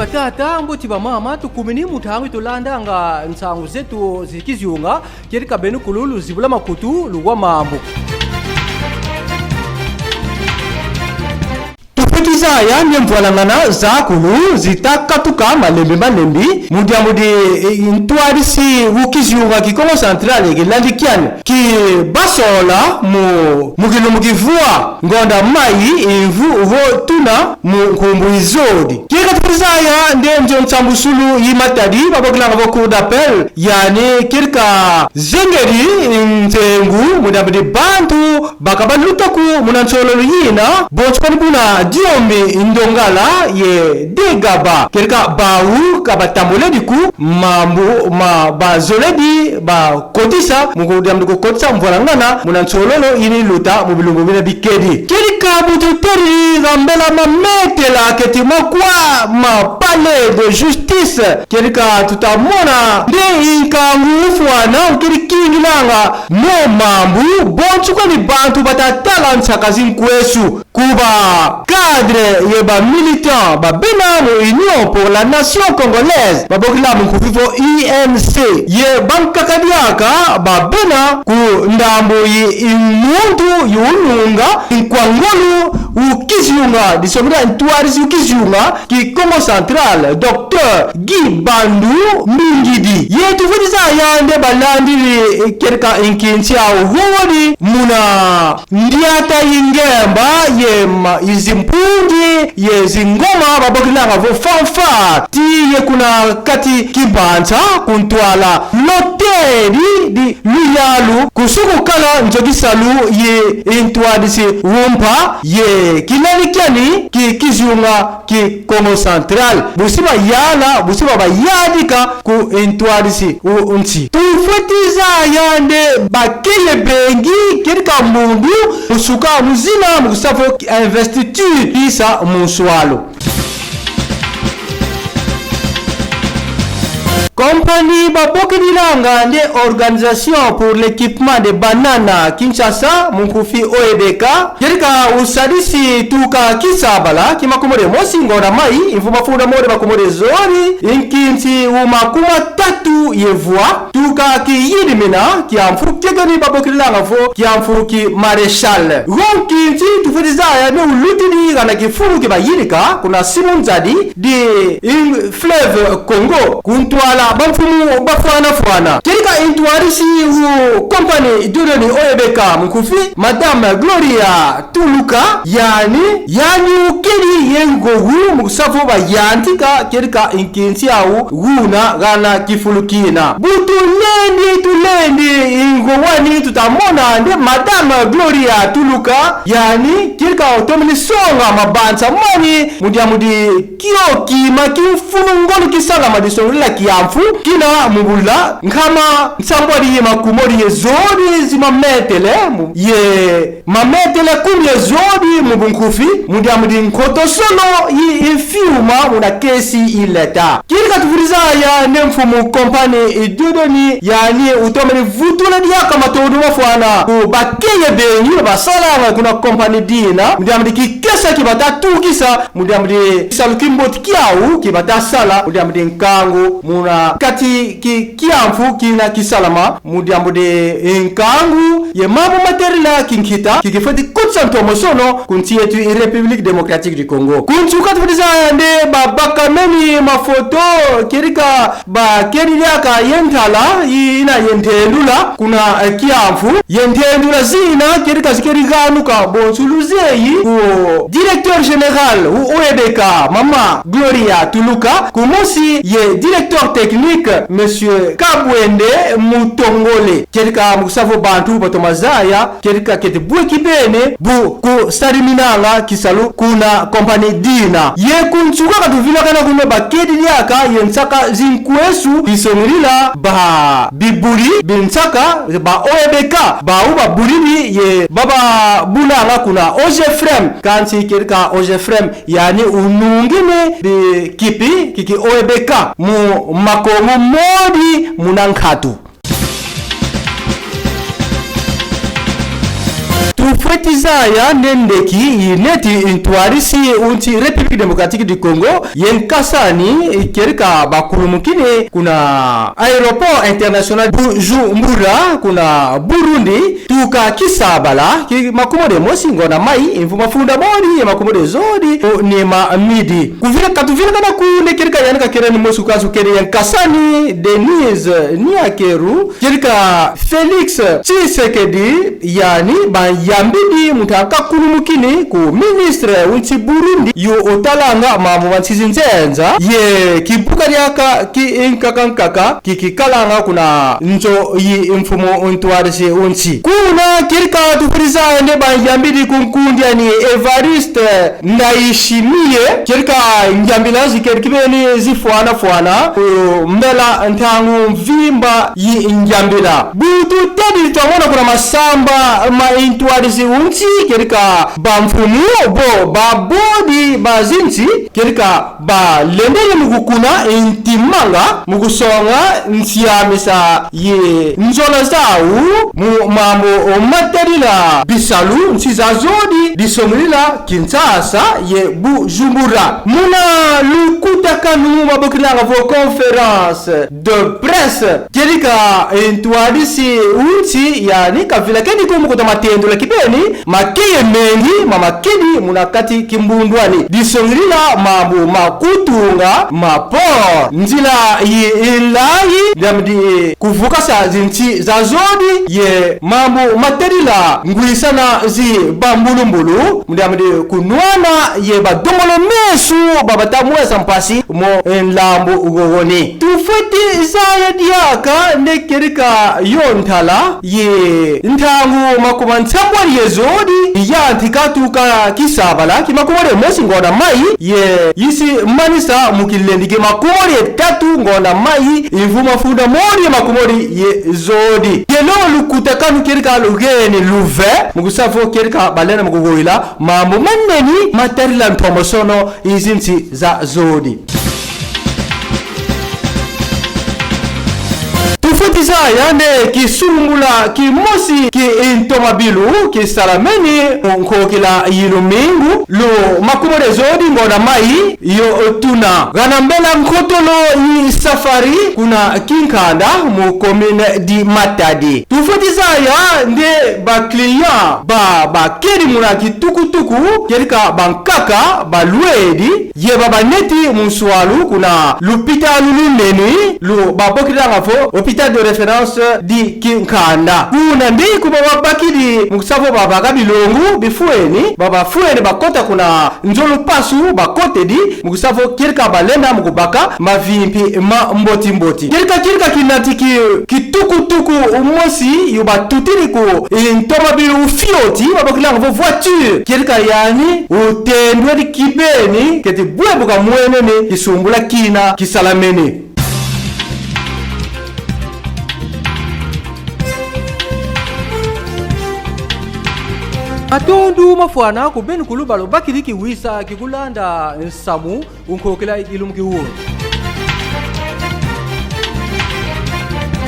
batata mbuti ba mama tukumini muthangu tulanda nga nsangu zetu zikizyunga keri kabenu kululu zibula makutu luwa mambo Zaya nyemvwalangana za kulu zitakatuka malembi mudi ntwarisi wukizyunga kikongo centrale kilandikiane ki basola mugilo mugivua ngonda mai invu uvo tuna nkumbu izodi kika tuzaya ndenjo nsambusulu yimatadi babogilanga boku d'appel yani kirka zengeri ntengu mudabidi bantu bakabalutaku munansolo yina bonchpani buna diombi indongala ye degaba kirka bawu kabatambole diku mambu ma bazoledi ba kotisa mukudamduko kotisa mvolangana munansololo ini luta mubilungu bina bikedi kirka bututeri gambela mametela ketima kwa ma palais de justice kirka tutamona nde inkangu fwana kirikingilanga no mambu bonchuka ni bantu batatala nsakazi nkwesu kuba cadre yeba militant babena mo Union pour la Nation Congolaise babokila mukufifo INC ye bankakadiaka babena ku ndambo yi imuntu yununga inkwangolu ukizyunga disomira ntwarisi ukizyunga ki Congo Central Dr Guy Bandu Mbingidi ye tufundisa yande balandiri kerka inkinsi au hodi muna ndiata ingemba ye izimpungi ye zingoma babokilanga vo fanfare ti ye kuna kati kibanza kuntwala noteri di luyalu kusuku kala njogisalu ye intwadisi wumpa ye kinanikiani ki kizyunga ki Congo Central busiba yala busiba bayadika ku intwadisi unti tufetiza yande bakeye bengi kirka mundu usuka muzina mkusafo investiture isa muswalo Compagnie Babokilanga de Organisation pour l'équipement des bananes Kinshasa Munkufi OEDK Jerika usadisi tuka kisabala kimakumore mosi ngora mai infumafunda more bakumore zori inkinti umakuma tatu yevwa tuka kiyirimina kiamfuru kegani Babokilanga fo kiamfuru ki Marechal gonkinti tufediza ya ne ulutini gana kifuru kibayirika kuna Simon Zadi di fleuve Congo kuntwala bamfumu bafwana kirika intwarisi hu company dudoni OEBK mkufi Madame Gloria Tuluka yani ukiri yengogu mkusafu bayantika kirika inkinsi au guna gana kifulukina butu tulendi ingowani tutamona nde Madame Gloria Tuluka yani kirika otomini songa mabansa mani mudi kiyoki makimfunungolu kisanga madisongula kiamfu kina mubula nkama nsambwari ye makumori ye zodi zimametele ye mametele kum ye zodi mubunkufi mudi nkoto solo yi infiuma muna kesi ileta kirika tufuriza ya nemfumu kompani idudoni yani utomeni vutula diyaka matodu wafwana bakeye benyi basala kuna kompani dina mudi kikesa kibata tukisa mudi salukimboti kiau kibata sala mudi nkangu muna kati kiamfu kina kisalama mudiambude nkangu ye mamu materila kinkita kikifati kutsanto mosono kunti yetu République démocratique du Congo kunchuka tufadiza nde babaka meni mafoto kirika ba keriaka yentala ina yendendula kuna kiamfu yendendula zina kirika zikeriganuka bonsuluzeyi ku directeur général u OEDK mama Gloria Tuluka kumusi ye directeur technique monsieur Kabwende Mutongole kerika mukusavo bantu batomazaya kerika kete bweki bene bu ku stariminanga kisalu kuna compagnie dina ye kunchuka katuvila kana kuno bakedi yaka yensaka zinkwesu bisongrila ba biburi binsaka ba OEBK ba uba buridi ye baba bulanga kuna OGFREM kansi kerika OGFREM yani unungine bi kiki OEBK mu makomo modi munankatu tufwetizaya nendeki ineti intwarisi unti Republique Democratique du Congo yenkasani kerika bakulumukine kuna aéroport international Bujumbura kuna Burundi tuka kisabala ki makumode mosi ngona mai imvuma funda bodi makumode zodi ni ma midi kuvira katuvira kana kune kerika yanika kerani mosu kasu kere yenkasani Denise Niakeru kerika Felix Tshisekedi yani bayambidi mutaka kulumukini ku ministre unti Burundi yo otalanga mamu wansizinzenza ye kipuka lyaka ki inkakankaka kikikalanga kuna njo yi mfumo ntwarisi unti kuna kirika tufuriza ende bayambidi kunkundi ni Evariste Ndayishimiye kirika njambilazi kerikibeni zifuana mbela ntangu mvimba yi njambila butu tedi twamona kuna masamba ma intwarisi unti kerika bamfumu bo babodi bazinti kerika ba lendele mugukuna intimanga mugusonga nsiamisa ye nzola zau mambo materila bisalu nsiza zodi disomrila Kinshasa ye Bujumbura muna lukuta kanu mabokilanga vo conférence de presse kerika intwarisi unti yani kavila keni kumukuta matendo la kibeni makeye mengi mamakedi munakati kimbundwani disongrila mambo makutunga mapor nzila ilayi ndamdi kuvuka sa zinti za zodi ye mambo materila nguisana zi bambulumbulu ndamdi kunwana ye badomolo mesu babatamwesa mpasi mo enlambo ugogoni tufeti zaya diaka nekerika yontala ye ntangu makumantsambwa ye zodi ya ntikatuka kisabala kimakumore mosi ngona mai ye yisi manisa mukilendike makumore tatu ngona mai imvuma funda mori makumori ye zodi yelo lukutakanu kerika lugeni luve mugusafo kerika balena mugugoila mambo maneni materila promosono izinti za zodi tufutiza yande kisumbula kimosi ki intomabilu ki salameni nkokila yilumingu lo makumore zodi ngona mai yo tuna ganambela nkotolo yi safari kuna kinkanda mu commune di Matadi tufutiza ya nde ba client ba keri muna kitukutuku kerika bankaka ba luedi ye baba neti muswalu kuna l'hôpital luneni lo babokila ngafo hôpital de référence di Kinkanda kuna ndi kuba bakidi mukusavo baba kabilongu bifueni baba fueni bakota kuna njolo pasu bakote di mukusavo kirka balenda mukubaka mavimpi ma mboti kirka kinatiki kitukutuku umosi yuba tutiri ku intomabilu fioti babakilanga vo voiture kirka yani utendwe di kibeni keti bwebuka mwenene kisumbula kina kisalamene atondu mafwana kubeni kulubalo bakiriki wisa kikulanda nsamu unkokela ilumki huo